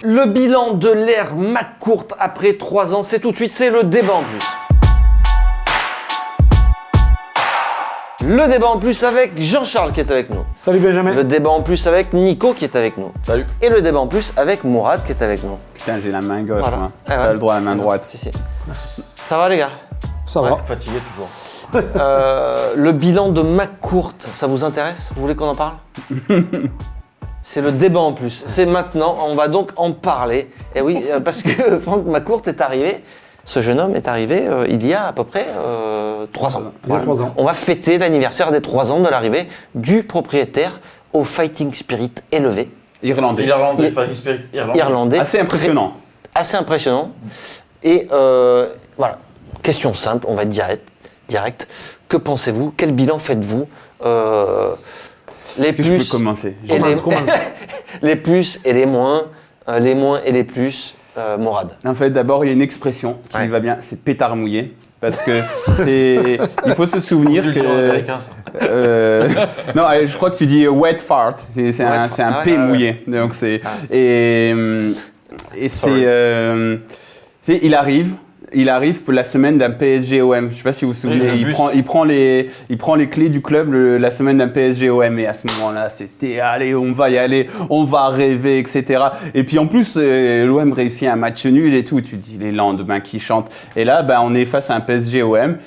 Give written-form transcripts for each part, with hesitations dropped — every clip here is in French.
Le bilan de l'ère McCourt après 3 ans, c'est tout de suite, c'est le débat en plus. Le débat en plus avec Jean-Charles qui est avec nous. Salut Benjamin. Le débat en plus avec Nico qui est avec nous. Salut. Et le débat en plus avec Mourad qui est avec nous. Putain, j'ai la main gauche, Voilà. moi. Ah ouais. T'as le droit à la main droite. Si. Ça va les gars? Ça va. Fatigué toujours. Le bilan de McCourt, ça vous intéresse? Vous voulez qu'on en parle? C'est le débat en plus. C'est maintenant, on va donc en parler. Et oui, parce que Frank McCourt est arrivé, ce jeune homme est arrivé il y a à peu près 3 ans. Il y a 3 ans. On va fêter l'anniversaire des 3 ans de l'arrivée du propriétaire au fighting spirit élevé. Irlandais. Irlandais. Assez impressionnant. Assez impressionnant. Et voilà, question simple, on va être direct. Que pensez-vous? Quel bilan faites-vous? Les Est-ce que je peux commencer? Commence. Les plus et les moins et les plus, Mourad. En fait, d'abord, il y a une expression qui va bien, c'est pétard mouillé. Parce que c'est. Il faut se souvenir que. Non, je crois que tu dis wet fart. C'est un P mouillé. Donc c'est. Et c'est. Il arrive pour la semaine d'un PSG-OM. Je sais pas si vous vous souvenez. Il prend les clés du club la semaine d'un PSG-OM. Et à ce moment-là, c'était allez, on va y aller, on va rêver, etc. Et puis en plus, l'OM réussit un match nul et tout. Tu dis les lendemains qui chantent. Et là, on est face à un PSG-OM.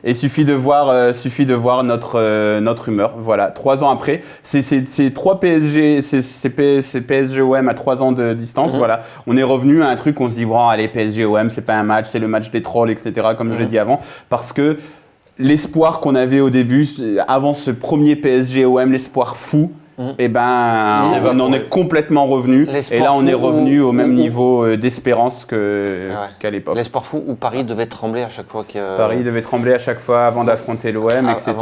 Il suffit de voir notre humeur. Voilà. 3 ans après, c'est 3 PSG, c'est PSG-OM à 3 ans de distance. Voilà. On est revenu à un truc. On se dit bon, allez, PSG-OM, c'est pas un match, c'est le match des trolls, etc., comme je l'ai dit avant, parce que l'espoir qu'on avait au début, avant ce premier PSG-OM, l'espoir fou, on en est complètement revenu, et là on est revenu au même niveau d'espérance qu'à l'époque. L'espoir fou où Paris devait trembler à chaque fois que... Paris devait trembler à chaque fois avant d'affronter l'OM, etc.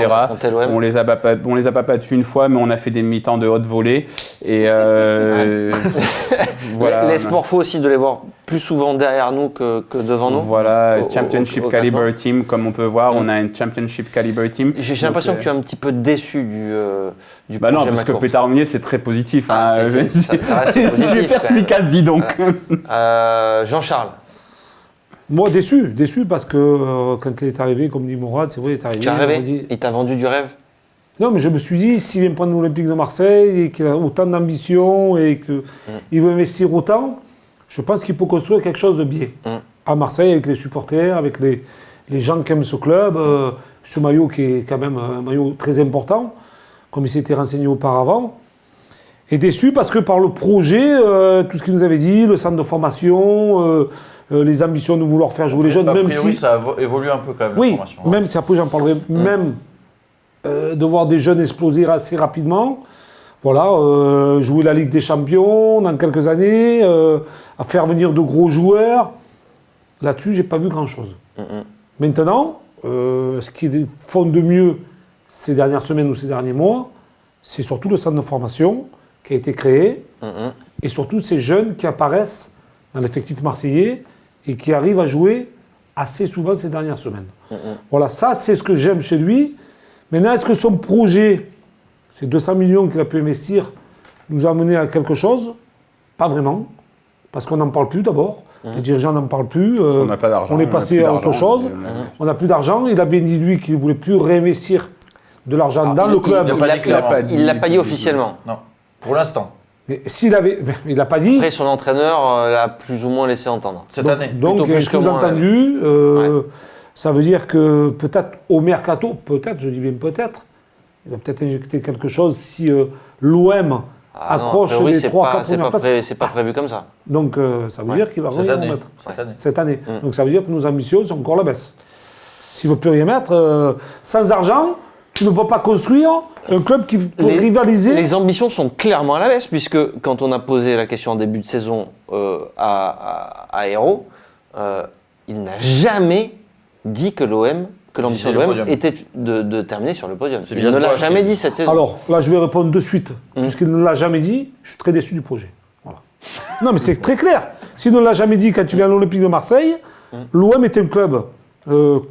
On les a pas battus une fois, mais on a fait des mi-temps de haute volée, et voilà. L'espoir fou aussi de les voir plus souvent derrière nous que devant nous. Voilà, Championship Caliber Team, comme on peut voir, on a un Championship Caliber Team. J'ai l'impression que tu es un petit peu déçu du projet non, parce McCourt. que pétard mouillé, c'est très positif. Ça reste positif. Tu es perspicace, dis donc. Jean-Charles. Moi, déçu parce que quand il est arrivé, comme dit Mourad, c'est vrai, il est arrivé. Tu as rêvé? Il t'a vendu du rêve? Non, mais je me suis dit, s'il vient prendre l'Olympique de Marseille et qu'il a autant d'ambition et qu'il veut investir autant, je pense qu'il peut construire quelque chose de bien. À Marseille, avec les supporters, avec les gens qui aiment ce club, ce maillot qui est quand même un maillot très important, comme il s'était renseigné auparavant. Et déçu parce que par le projet, tout ce qu'il nous avait dit, le centre de formation, les ambitions de vouloir faire jouer les jeunes, même si... ça a évolué un peu quand même, oui, la formation. même si après j'en parlerai, même de voir des jeunes exploser assez rapidement. Voilà, jouer la Ligue des Champions dans quelques années, à faire venir de gros joueurs. Là-dessus, j'ai pas vu grand-chose. Maintenant, ce qu'ils font de mieux ces dernières semaines ou ces derniers mois, c'est surtout le centre de formation qui a été créé et surtout ces jeunes qui apparaissent dans l'effectif marseillais et qui arrivent à jouer assez souvent ces dernières semaines. Voilà, ça, c'est ce que j'aime chez lui. Maintenant, est-ce que son projet, ces 200 millions qu'il a pu investir, nous a amené à quelque chose? Pas vraiment, parce qu'on n'en parle plus d'abord. Les dirigeants n'en parlent plus. On n'a pas d'argent. On est passé à autre chose. On n'a plus d'argent. Il a bien dit, lui, qu'il ne voulait plus réinvestir de l'argent dans le club. Il ne l'a pas dit officiellement. Non, pour l'instant. Mais s'il avait... Il n'a pas dit... Après, son entraîneur l'a plus ou moins laissé entendre. Cette année. Donc, il y a un sous-entendu. Ça veut dire que peut-être au mercato, peut-être, je dis bien peut-être, il va peut-être injecter quelque chose si l'OM accroche les 3-4 premières places. C'est pas prévu comme ça. Donc ça veut dire qu'il va rien mettre cette année. Donc ça veut dire que nos ambitions sont encore à la baisse. S'il ne veut plus rien mettre, sans argent, tu ne peux pas construire un club qui peut rivaliser. Les ambitions sont clairement à la baisse, puisque quand on a posé la question en début de saison à Hérault, il n'a jamais dit que l'ambition de l'OM était de terminer sur le podium. Il ne l'a jamais dit cette saison. Alors là, je vais répondre de suite. Puisqu'il ne l'a jamais dit, je suis très déçu du projet. Voilà. Non, mais c'est très clair. S'il ne l'a jamais dit quand tu viens à l'Olympique de Marseille, l'OM est un club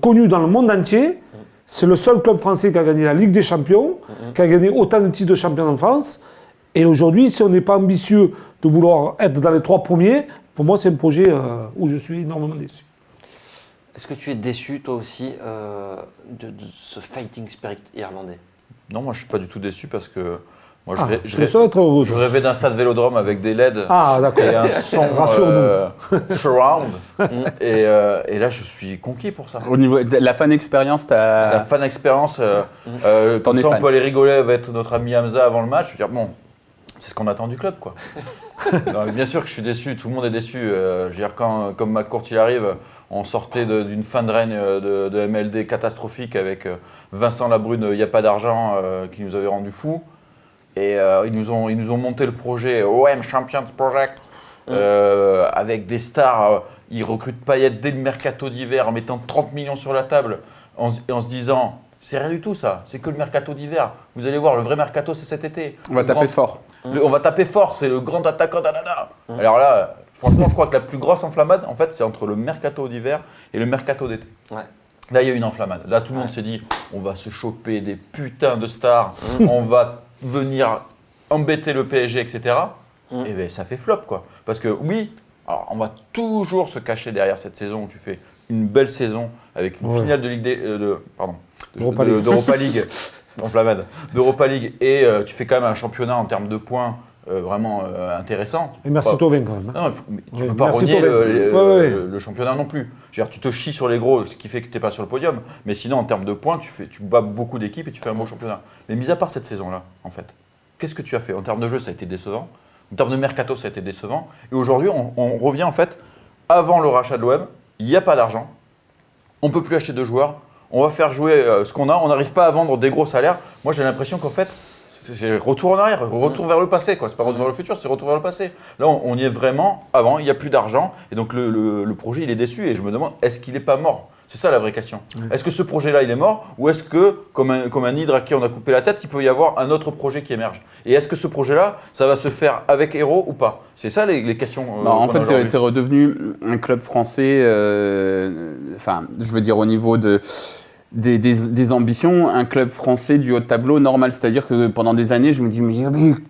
connu dans le monde entier. C'est le seul club français qui a gagné la Ligue des Champions, qui a gagné autant de titres de champion en France. Et aujourd'hui, si on n'est pas ambitieux de vouloir être dans les 3 premiers, pour moi, c'est un projet où je suis énormément déçu. Est-ce que tu es déçu, toi aussi, de ce fighting spirit irlandais? Non, moi je suis pas du tout déçu parce que moi je le souhaite être heureux. je rêvais d'un stade Vélodrome avec des LED D'accord. et un son surround. Et là je suis conquis pour ça. Au niveau de la fan expérience, La fan expérience, comme es ça on fan. peut aller rigoler avec notre ami Hamza avant le match. Je veux dire, bon, c'est ce qu'on attend du club, quoi. Non, mais bien sûr que je suis déçu, tout le monde est déçu. Je veux dire, quand, comme McCourt il arrive, on sortait d'une fin de règne de MLD catastrophique avec Vincent Labrune, il n'y a pas d'argent, qui nous avait rendu fous. Et ils nous ont monté le projet OM Champions Project avec des stars. Ils recrutent Payet dès le mercato d'hiver en mettant 30 millions sur la table en se disant c'est rien du tout ça, c'est que le mercato d'hiver. Vous allez voir, le vrai mercato c'est cet été. On va taper fort. On va taper fort, c'est le grand attaquant d'Anana. Alors là, franchement, je crois que la plus grosse enflammade, en fait, c'est entre le mercato d'hiver et le mercato d'été. Ouais. Là, il y a eu une enflammade. Là, tout le monde s'est dit, on va se choper des putains de stars, on va venir embêter le PSG, etc. Et bien, ça fait flop, quoi. Parce que oui, alors, on va toujours se cacher derrière cette saison où tu fais une belle saison avec une finale de Ligue d'Europa League, enflammade, d'Europa League, et tu fais quand même un championnat en termes de points vraiment intéressant. Et merci Thauvin quand même. Non, tu ne peux pas renier le championnat non plus. Je veux dire, tu te chies sur les gros, ce qui fait que tu n'es pas sur le podium. Mais sinon, en termes de points, tu bats beaucoup d'équipes et tu fais un beau championnat. Mais mis à part cette saison-là, en fait, qu'est-ce que tu as fait? En termes de jeu, ça a été décevant. En termes de mercato, ça a été décevant. Et aujourd'hui, on revient en fait, avant le rachat de l'OM, il n'y a pas d'argent. On ne peut plus acheter de joueurs. On va faire jouer ce qu'on a. On n'arrive pas à vendre des gros salaires. Moi, j'ai l'impression qu'en fait, c'est retour en arrière, retour vers le passé, quoi. C'est pas retour vers le futur, c'est retour vers le passé. Là, on y est vraiment avant, il n'y a plus d'argent. Et donc, le projet, il est déçu. Et je me demande, est-ce qu'il n'est pas mort? C'est ça la vraie question. Est-ce que ce projet-là, il est mort? Ou est-ce que, comme un hydre à qui on a coupé la tête, il peut y avoir un autre projet qui émerge? Et est-ce que ce projet-là, ça va se faire avec Hérault ou pas? C'est ça les questions. En fait, tu es redevenu un club français, je veux dire au niveau des ambitions, un club français du haut de tableau normal. C'est-à-dire que pendant des années, je me dis, mais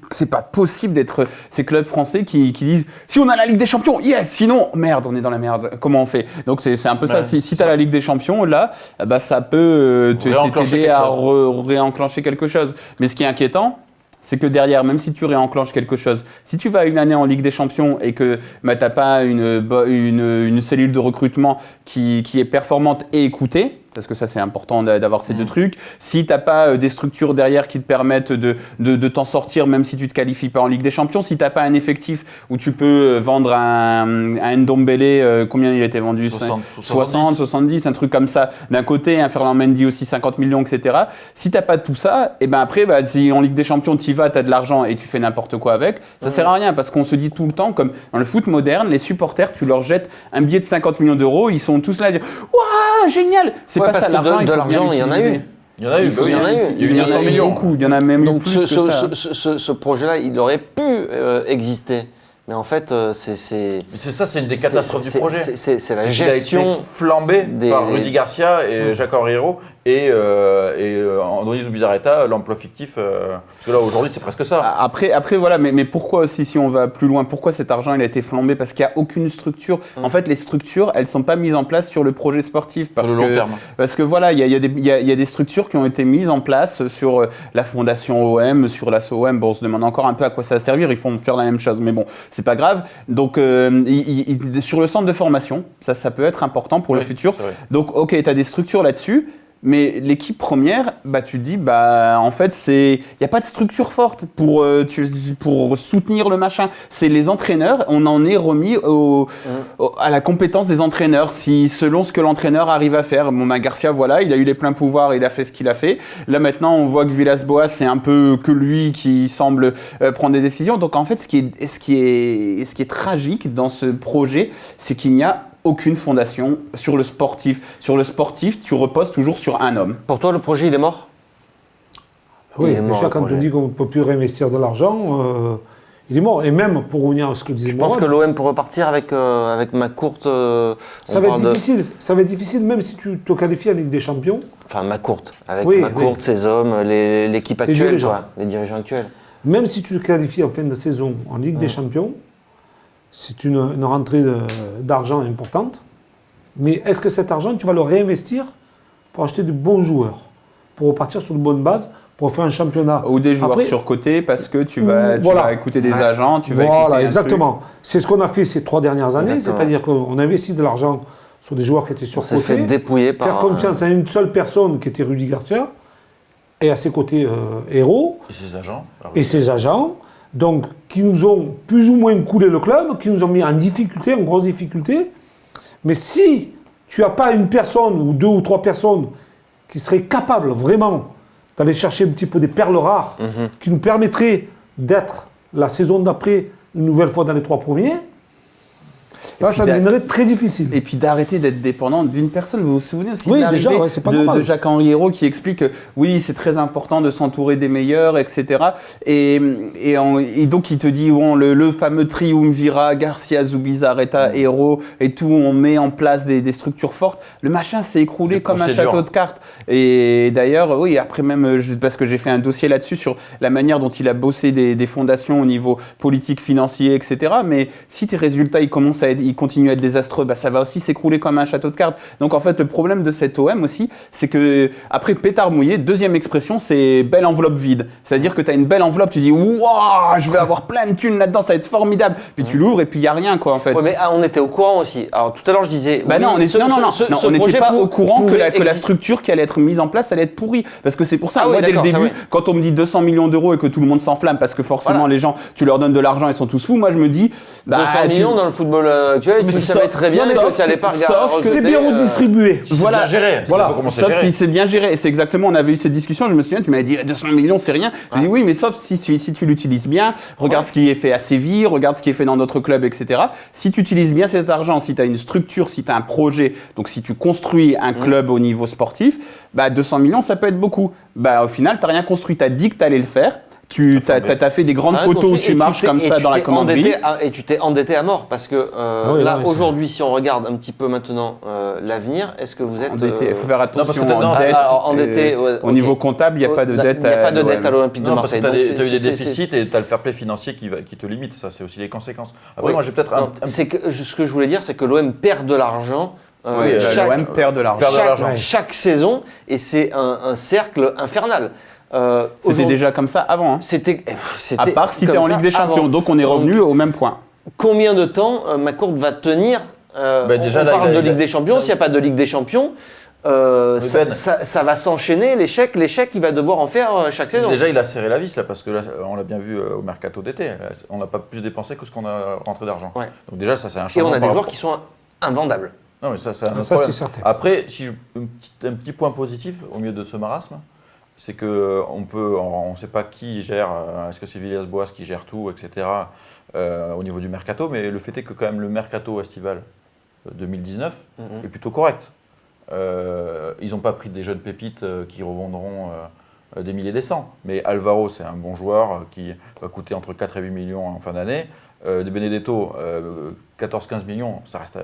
c'est pas possible d'être ces clubs français qui disent si on a la Ligue des Champions, yes, sinon, merde, on est dans la merde, comment on fait? Donc c'est un peu ça. Si tu as la Ligue des Champions, là, ça peut t'aider à réenclencher quelque chose. Mais ce qui est inquiétant, c'est que derrière, même si tu réenclenches quelque chose, si tu vas une année en Ligue des Champions et que tu n'as pas une cellule de recrutement qui est performante et écoutée, parce que ça c'est important d'avoir ces deux trucs, si tu n'as pas des structures derrière qui te permettent de t'en sortir même si tu ne te qualifies pas en Ligue des Champions, si tu n'as pas un effectif où tu peux vendre un Ndombele, combien il a été vendu? 60, 70, un truc comme ça d'un côté, un Ferland Mendy aussi 50 millions, etc. Si tu n'as pas tout ça, et ben après, si en Ligue des Champions tu y vas, tu as de l'argent et tu fais n'importe quoi avec, ça sert à rien parce qu'on se dit tout le temps, comme dans le foot moderne, les supporters, tu leur jettes un billet de 50 millions d'euros, ils sont tous là à dire « Waouh, génial !» C'est pas ça, l'argent, de l'argent, il y en a eu. Il y en a eu, il y en a eu. Il y en a eu beaucoup, il y en a même eu Donc plus que ça. ce projet-là, il aurait pu exister. Mais en fait, c'est ça, c'est une des catastrophes du projet. C'est la Il a gestion été flambé par Rudy Garcia et Jacques-Henri Hérault et Andoni Zubizarreta, l'emploi fictif. Parce que là, aujourd'hui, c'est presque ça. Après voilà, mais pourquoi aussi, si on va plus loin, pourquoi cet argent il a été flambé? Parce qu'il n'y a aucune structure. En fait, les structures, elles ne sont pas mises en place sur le projet sportif. Sur le long terme. Parce que voilà, il y a des structures qui ont été mises en place sur la fondation OM, sur l'asso OM. Bon, on se demande encore un peu à quoi ça va servir. Ils font faire la même chose, mais bon, c'est pas grave. Donc, sur le centre de formation, ça peut être important pour le futur. Donc, ok, tu as des structures là-dessus. Mais l'équipe première, tu te dis, en fait, il n'y a pas de structure forte pour soutenir le machin. C'est les entraîneurs, on en est remis à la compétence des entraîneurs, selon ce que l'entraîneur arrive à faire. Bon, Garcia, voilà, il a eu les pleins pouvoirs, il a fait ce qu'il a fait. Là, maintenant, on voit que Villas-Boas, c'est un peu que lui qui semble prendre des décisions. Donc, en fait, ce qui est tragique dans ce projet, c'est qu'il n'y a aucune fondation sur le sportif. Sur le sportif, tu reposes toujours sur un homme. Pour toi, le projet, il est mort? Oui, déjà, quand on dit qu'on ne peut plus réinvestir de l'argent, il est mort. Et même, pour revenir à ce que disait Morad, je pense que l'OM peut repartir avec McCourt. Ça va être difficile, même si tu te qualifies en Ligue des Champions. Enfin, McCourt, avec McCourt, ses hommes, l'équipe actuelle, les dirigeants actuels. même si tu te qualifies en fin de saison en Ligue des Champions, c'est une rentrée d'argent importante. Mais est-ce que cet argent, tu vas le réinvestir pour acheter de bons joueurs, pour repartir sur de bonnes bases, pour faire un championnat? Ou des joueurs surcotés parce que tu vas écouter des agents, tu vas écouter exactement. C'est ce qu'on a fait ces 3 dernières années, c'est-à-dire qu'on investit de l'argent sur des joueurs qui étaient surcotés. On s'est fait dépouiller par... Faire confiance à une seule personne qui était Rudy Garcia, et à ses côtés Hérault. Et ses agents. Donc, qui nous ont plus ou moins coulé le club, qui nous ont mis en difficulté, en grosse difficulté. Mais si tu n'as pas une personne ou 2 ou 3 personnes qui seraient capables vraiment d'aller chercher un petit peu des perles rares qui nous permettraient d'être la saison d'après une nouvelle fois dans les 3 premiers, là, ça deviendrait très difficile. Et puis d'arrêter d'être dépendant d'une personne. Vous vous souvenez aussi de Jacques-Henri Hérault qui explique que oui, c'est très important de s'entourer des meilleurs, etc. Et donc il te dit, bon, le fameux triumvirat, Garcia, Zubizarreta, Hérault et tout, on met en place des structures fortes. Le machin s'est écroulé comme un château de cartes. Et d'ailleurs, oui, après même, parce que j'ai fait un dossier là-dessus sur la manière dont il a bossé des fondations au niveau politique, financier, etc. Mais si tes résultats, ils continuent à être désastreux, bah ça va aussi s'écrouler comme un château de cartes. Donc en fait, le problème de cet OM aussi, c'est que après pétard mouillé, deuxième expression, c'est belle enveloppe vide. C'est-à-dire que tu as une belle enveloppe, tu dis waouh, je vais avoir plein de thunes là-dedans, ça va être formidable. Puis tu l'ouvres et puis il y a rien quoi en fait. Ouais, mais on était au courant aussi. Alors tout à l'heure je disais on n'était pas au courant que la structure qui allait être mise en place allait être pourrie, parce que c'est pour ça moi dès le début quand on me dit 200 millions d'euros et que tout le monde s'enflamme parce que forcément les gens, tu leur donnes de l'argent, ils sont tous fous, moi je me dis 200 millions dans le football actuel, tu savais très bien que ça allait pas regarder. C'est bien redistribué. Voilà, géré. Sauf si c'est bien géré. Et c'est exactement, on avait eu cette discussion, je me souviens, tu m'avais dit 200 millions, c'est rien. Je dis oui, mais sauf si tu l'utilises bien, regarde ce qui est fait à Séville, regarde ce qui est fait dans d'autres clubs, etc. Si tu utilises bien cet argent, si tu as une structure, si tu as un projet, donc si tu construis un club au niveau sportif, 200 millions, ça peut être beaucoup. Au final, tu n'as rien construit, tu as dit que tu allais le faire. Tu as fait des grandes photos où tu marches comme ça dans la commanderie. Et tu t'es endetté à mort parce que aujourd'hui, si on regarde un petit peu maintenant l'avenir, est-ce que vous êtes endetté? Il faut faire attention endetté. Au niveau comptable, il n'y a pas de dette. Il n'y a pas de dette à l'Olympique de Marseille. Tu as eu des déficits et tu as le fair play financier qui te limite. Ça, c'est aussi les conséquences. Après, moi, j'ai peut-être ce que je voulais dire, c'est que l'OM perd de l'argent. L'OM perd de l'argent. Chaque saison, et c'est un cercle infernal. C'était déjà comme ça avant. Hein. C'était à part si tu es en Ligue des Champions. Avant. Donc on est revenu au même point. Combien de temps McCourt va tenir déjà, on parle de Ligue des Champions. S'il n'y a pas de Ligue des Champions, ça va s'enchaîner. L'échec, il va devoir en faire chaque saison. Déjà, il a serré la vis là, parce que là, on l'a bien vu au mercato d'été. On n'a pas plus dépensé que ce qu'on a rentré d'argent. Ouais. Donc déjà, ça c'est un changement. Et on a des joueurs qui sont invendables. Non, mais ça c'est certain. Après, un petit point positif au milieu de ce marasme, c'est qu'on ne sait pas qui gère, est-ce que c'est Villas-Boas qui gère tout, etc. Au niveau du mercato, mais le fait est que quand même le mercato estival 2019 est plutôt correct. Ils n'ont pas pris des jeunes pépites qui revendront des milliers des cents, mais Alvaro c'est un bon joueur qui va coûter entre 4 et 8 millions en fin d'année. De Benedetto, 14-15 millions, ça reste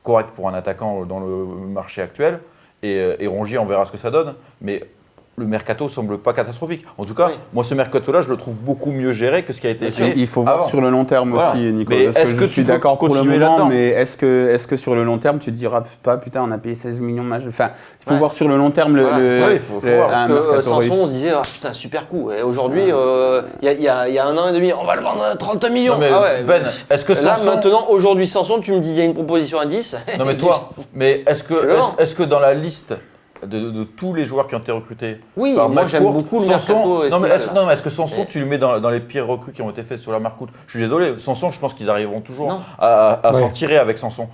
correct pour un attaquant dans le marché actuel. Et Rongier, on verra ce que ça donne, mais le mercato semble pas catastrophique. En tout cas, moi, ce mercato-là, je le trouve beaucoup mieux géré que ce qui a été fait. Il faut voir sur le long terme aussi, Nico. Est-ce que je suis d'accord pour le moment, mais est-ce que sur le long terme, tu te diras pas, putain, on a payé 16 millions. Enfin, il faut voir sur le long terme il faut voir. Parce que Sanson, on se disait, putain, super coup. Et aujourd'hui, il y a 1 an et demi, on va le vendre à 30 millions. Non, mais Ben, est-ce que là, maintenant, aujourd'hui, Sanson, tu me dis, il y a une proposition à 10. Non, mais toi, est-ce que dans la liste de tous les joueurs qui ont été recrutés. Oui, moi j'aime beaucoup le mercato. Mais est-ce que Sanson, tu le mets dans les pires recrues qui ont été faites sur la Marcoute? Je suis désolé, Sanson, je pense qu'ils arriveront toujours à s'en tirer avec Sanson.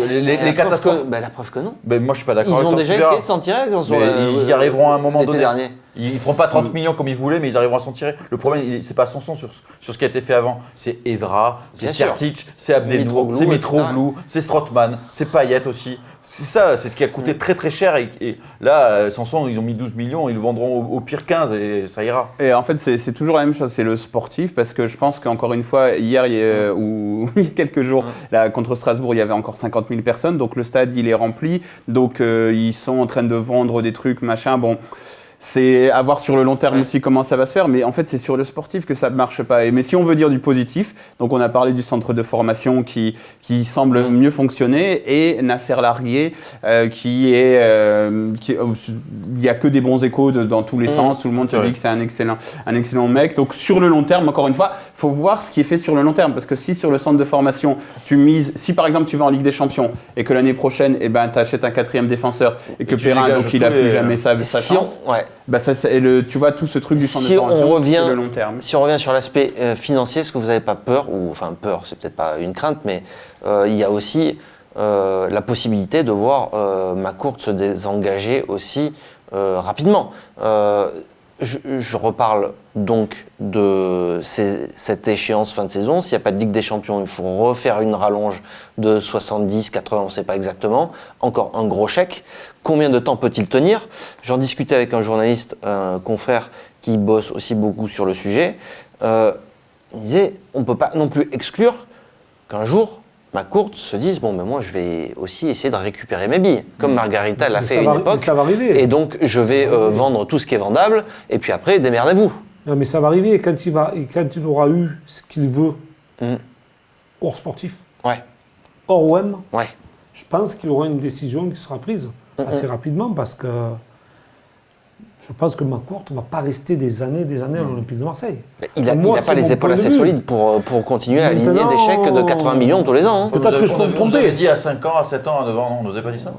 Les catastrophes. La preuve que non. Mais moi je suis pas d'accord. Ils ont déjà essayé de s'en tirer avec Sanson. Ils y arriveront à un moment donné. Dernier. Ils ne feront pas 30 millions comme ils voulaient, mais ils arriveront à s'en tirer. Le problème, c'est pas Sanson sur ce qui a été fait avant. C'est Evra, c'est Sertic, c'est Abdenour, c'est Mitroglou, c'est Strootman, c'est Payet aussi. C'est ça, c'est ce qui a coûté très très cher. Et là, Sanson, ils ont mis 12 millions, ils le vendront au pire 15 et ça ira. Et en fait, c'est toujours la même chose, c'est le sportif, parce que je pense qu'encore une fois, hier ou il y a quelques jours, là, contre Strasbourg, il y avait encore 50 000 personnes, donc le stade, il est rempli. Donc, ils sont en train de vendre des trucs, machin. Bon. c'est à voir sur le long terme aussi comment ça va se faire, mais en fait c'est sur le sportif que ça ne marche pas. Mais si on veut dire du positif, donc on a parlé du centre de formation qui semble mieux fonctionner, et Nasser Larguier il y a que des bons échos dans tous les sens, tout le monde te dit que c'est un excellent mec. Donc sur le long terme, encore une fois, il faut voir ce qui est fait sur le long terme, parce que si sur le centre de formation tu mises, si par exemple tu vas en Ligue des Champions et que l'année prochaine tu achètes un 4e défenseur et que Perrin donc il n'a plus jamais sa chance, tu vois tout ce truc du centre de formation, c'est le long terme. Si on revient sur l'aspect financier, est-ce que vous n'avez pas peur, peur, c'est peut-être pas une crainte, mais il y a aussi la possibilité de voir McCourt se désengager aussi rapidement. Je reparle donc de cette échéance fin de saison. S'il n'y a pas de Ligue des Champions, il faut refaire une rallonge de 70, 80, on ne sait pas exactement. Encore un gros chèque. Combien de temps peut-il tenir ? J'en discutais avec un journaliste, un confrère qui bosse aussi beaucoup sur le sujet. Il disait, on ne peut pas non plus exclure qu'un jour, McCourt se dise, bon, mais moi, je vais aussi essayer de récupérer mes billes, comme Margarita l'a fait à une époque. Ça va arriver. Et donc, je vais vendre tout ce qui est vendable, et puis après, démerdez-vous. Non, mais ça va arriver. Quand il aura eu ce qu'il veut, hors sportif, hors OM, je pense qu'il aura une décision qui sera prise assez rapidement, parce que je pense que McCourt ne va pas rester des années à l'Olympique de Marseille. Il n'a pas les épaules assez solides pour continuer à aligner des chèques de 80 millions tous les ans. Peut-être que je peux me tromper. On avait dit à 5 ans, à 7 ans, à 9 ans, non, on n'osait pas dire ça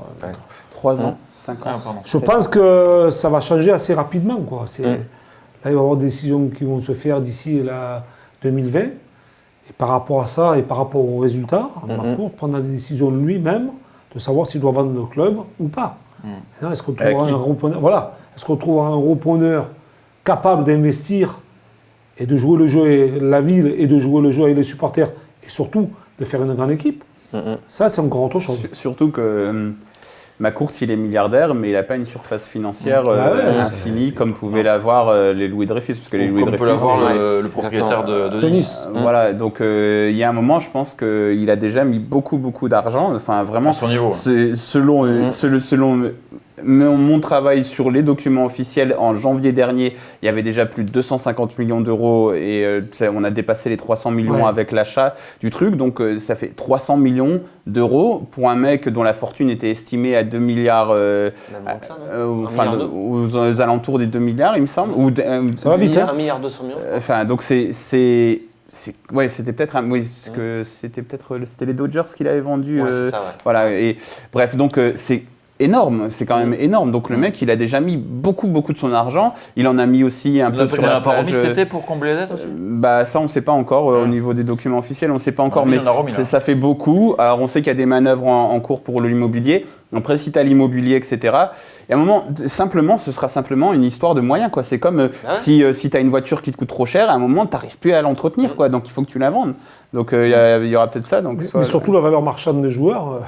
3 ans, 5 ans. Je pense que ça va changer assez rapidement, quoi. Là, il va y avoir des décisions qui vont se faire d'ici 2020. Et par rapport à ça et par rapport aux résultats, McCourt prendra des décisions lui-même de savoir s'il doit vendre le club ou pas. Est-ce qu'on trouvera un repreneur, est-ce qu'on trouvera un repreneur capable d'investir et de jouer le jeu avec la ville et de jouer le jeu avec les supporters et surtout de faire une grande équipe? Ça, c'est encore autre chose. Surtout que McCourt, il est milliardaire, mais il n'a pas une surface financière infinie comme pouvaient l'avoir les Louis Dreyfus. Parce que les Louis Dreyfus, peut l'avoir le propriétaire de Nice. Voilà, donc il y a un moment, je pense qu'il a déjà mis beaucoup d'argent. Enfin, vraiment, à son niveau. Selon mon travail sur les documents officiels, en janvier dernier, il y avait déjà plus de 250 millions d'euros et on a dépassé les 300 millions avec l'achat du truc. Donc ça fait 300 millions d'euros pour un mec dont la fortune était estimée à 2 milliards, aux alentours des 2 milliards, il me semble. Ça va vite, hein. 1 milliard 200 millions. Enfin, donc c'était peut-être c'était les Dodgers qui l'avaient vendu. C'est ça, Voilà. Et bref, donc c'est énorme, c'est quand même énorme. Donc le mec, il a déjà mis beaucoup de son argent. Il en a mis aussi un peu sur la page. Il n'a pas remis cet été pour combler les dettes aussi. Ça, on ne sait pas encore au niveau des documents officiels, on ne sait pas encore, mais ça fait beaucoup. Alors on sait qu'il y a des manœuvres en cours pour l'immobilier. Après, si tu as l'immobilier, etc. Et à un moment, ce sera simplement une histoire de moyens, quoi. C'est comme si tu as une voiture qui te coûte trop cher, à un moment, tu n'arrives plus à l'entretenir, quoi. Donc il faut que tu la vendes. Donc il y aura peut-être ça. Donc, mais surtout la valeur marchande des joueurs.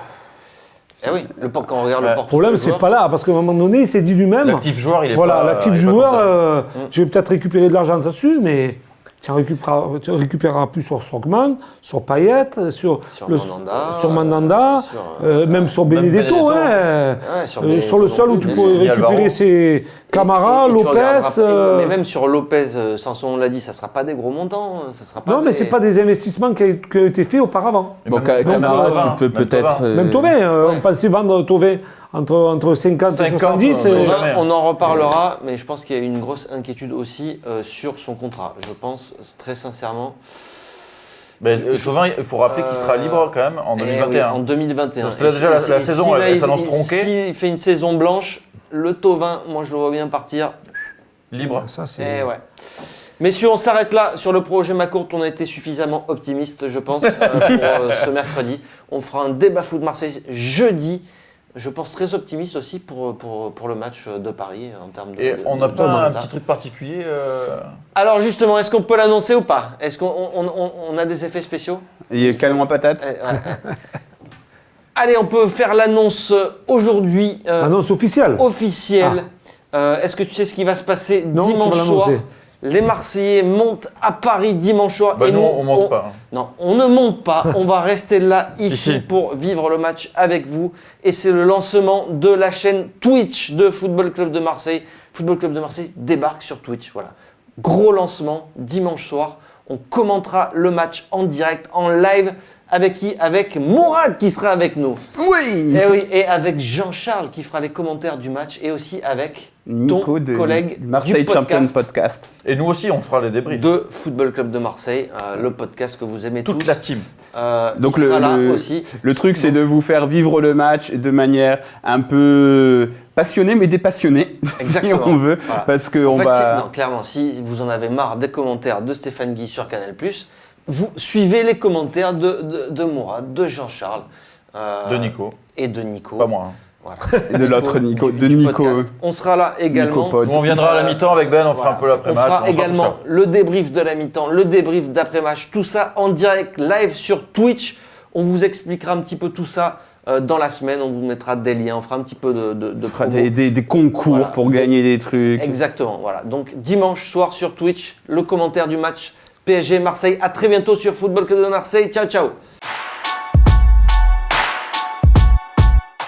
Eh oui, quand on regarde le portefeuille. Le problème, c'est pas là, parce qu'à un moment donné, il s'est dit lui-même. L'actif joueur, il est voilà, pas. L'actif joueur, je vais peut-être récupérer de l'argent là-dessus, mais tu récupéreras plus sur Strootman, sur Payet, sur Mandanda, même sur Benedetto. Sur le sol où tu pourrais récupérer c'est Camara, Lopez. Mais même sur Lopez, Sanson l'a dit, ça ne sera pas des gros montants. Non, mais ce n'est pas des investissements qui ont été faits auparavant. Bon, Camara, tu peux peut-être. Même Thauvin, on pensait vendre Thauvin entre 50 et 70. On en reparlera, mais je pense qu'il y a une grosse inquiétude aussi sur son contrat. Je pense très sincèrement. Thauvin, il faut rappeler qu'il sera libre quand même en 2021. Oui, en 2021. Parce que là, déjà, la saison, elle s'annonce tronquée. S'il fait une saison blanche, le Thauvin, moi je le vois bien partir. Libre. Ça, c'est... Messieurs, on s'arrête là sur le projet McCourt. On a été suffisamment optimiste, je pense, pour ce mercredi. On fera un débat foot Marseille jeudi. Je pense très optimiste aussi pour le match de Paris en termes de. Et on n'a pas un petit truc particulier Alors justement, est-ce qu'on peut l'annoncer ou pas? Est-ce qu'on a des effets spéciaux? Il y a canon à patate. Allez, on peut faire l'annonce aujourd'hui. Annonce officielle. Est-ce que tu sais ce qui va se passer dimanche soir? Les Marseillais montent à Paris dimanche soir. Et nous, on ne monte pas. Non, on ne monte pas. On va rester là, ici, pour vivre le match avec vous. Et c'est le lancement de la chaîne Twitch de Football Club de Marseille. Football Club de Marseille débarque sur Twitch. Voilà. Gros lancement, dimanche soir. On commentera le match en direct, en live. Avec qui? Avec Mourad qui sera avec nous. Oui. Et avec Jean-Charles qui fera les commentaires du match. Et aussi avec Nico ton collègue Marseille du Champion Podcast. Et nous aussi, on fera les débriefs. De Football Club de Marseille, le podcast que vous aimez tous. Toute la team. Donc il sera là aussi. Le truc, c'est de vous faire vivre le match de manière un peu passionnée, mais dépassionnée, Exactement. si on veut. Voilà. Parce que En on fait, va... non, clairement, si vous en avez marre des commentaires de Stéphane Guy sur Canal+, vous suivez les commentaires de Mourad, de Jean-Charles. De Nico. Et de Nico. Pas moi. Voilà. Et de l'autre Nico. Du De Nico. podcast. On sera là également. Nico Pod. Nous, on viendra à la mi-temps avec Ben, on fera un peu On l'après-match. fera tout également ça. le débrief de la mi-temps, le débrief d'après-match, tout ça en direct live sur Twitch. On vous expliquera un petit peu tout ça dans la semaine. On vous mettra des liens, on fera un petit peu de On fera promo. des concours Voilà. pour gagner des trucs. Exactement, voilà. Donc dimanche soir sur Twitch, le commentaire du match PSG Marseille. À très bientôt sur Football Club de Marseille. Ciao, ciao.